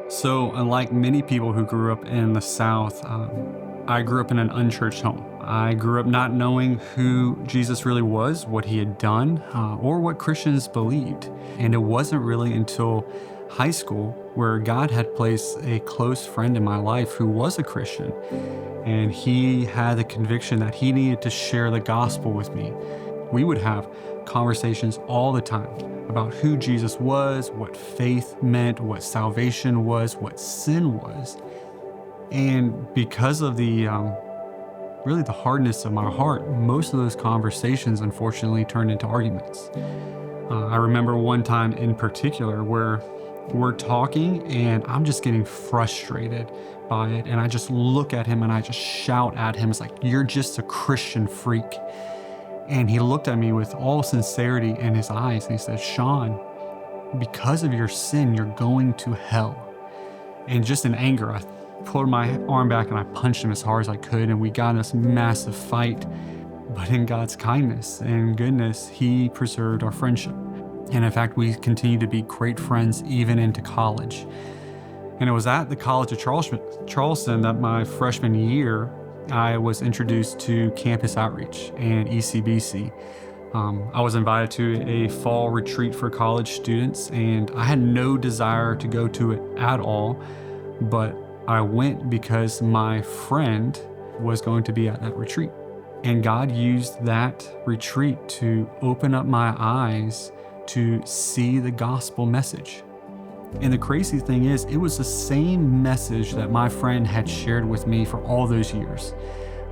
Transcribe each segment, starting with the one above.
So, unlike many people who grew up in the South, I grew up in an unchurched home. I grew up not knowing who Jesus really was, what he had done, or what Christians believed. And it wasn't really until high school where God had placed a close friend in my life who was a Christian. And he had the conviction that he needed to share the gospel with me. We would have conversations all the time about who Jesus was, what faith meant, what salvation was, what sin was. And because of the really the hardness of my heart, most of those conversations unfortunately turned into arguments. I remember one time in particular where we're talking and I'm just getting frustrated by it. And I just look at him and I just shout at him. It's like, "You're just a Christian freak." And he looked at me with all sincerity in his eyes and he said, "Sean, because of your sin, you're going to hell." And just in anger, I pulled my arm back and I punched him as hard as I could. And we got in this massive fight. But in God's kindness and goodness, he preserved our friendship. And in fact, we continued to be great friends even into college. And it was at the College of Charleston that my freshman year, I was introduced to campus outreach and ECBC. I was invited to a fall retreat for college students, and I had no desire to go to it at all, but I went because my friend was going to be at that retreat. And God used that retreat to open up my eyes to see the gospel message. And the crazy thing is, it was the same message that my friend had shared with me for all those years,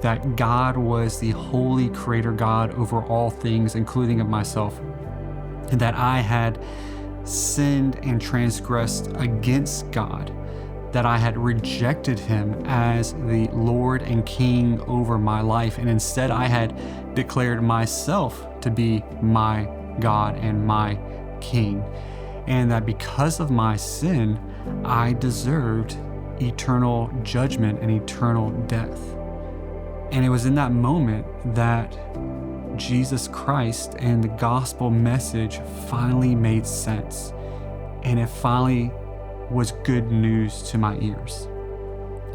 that God was the holy creator God over all things, including of myself, and that I had sinned and transgressed against God, that I had rejected him as the Lord and King over my life, and instead I had declared myself to be my God and my King. And that because of my sin, I deserved eternal judgment and eternal death. And it was in that moment that Jesus Christ and the gospel message finally made sense. And it finally was good news to my ears.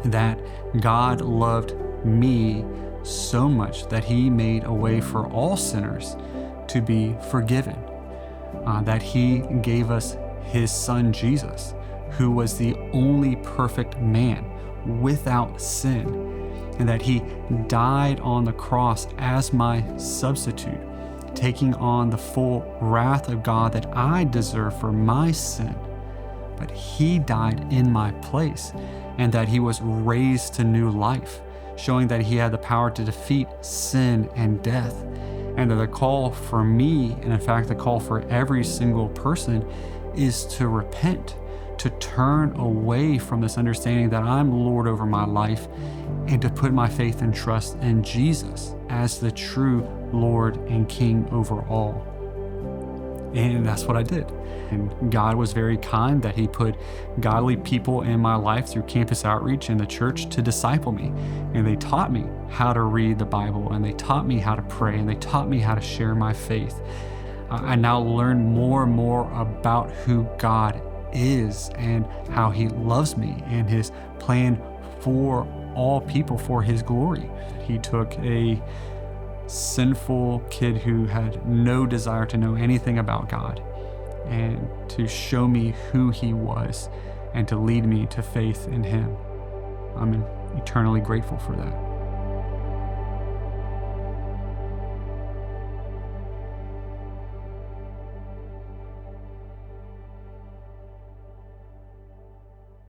That God loved me so much that he made a way for all sinners to be forgiven. That he gave us his son Jesus, who was the only perfect man without sin, and that he died on the cross as my substitute, taking on the full wrath of God that I deserve for my sin. But he died in my place, and that he was raised to new life, showing that he had the power to defeat sin and death. And that the call for me, and in fact the call for every single person, is to repent, to turn away from this understanding that I'm Lord over my life, and to put my faith and trust in Jesus as the true Lord and King over all. And that's what I did. And God was very kind that he put godly people in my life through campus outreach and the church to disciple me. And they taught me how to read the Bible, and they taught me how to pray, and they taught me how to share my faith. I now learn more and more about who God is and how he loves me and his plan for all people for his glory. He took a sinful kid who had no desire to know anything about God and to show me who he was and to lead me to faith in him. I'm eternally grateful for that.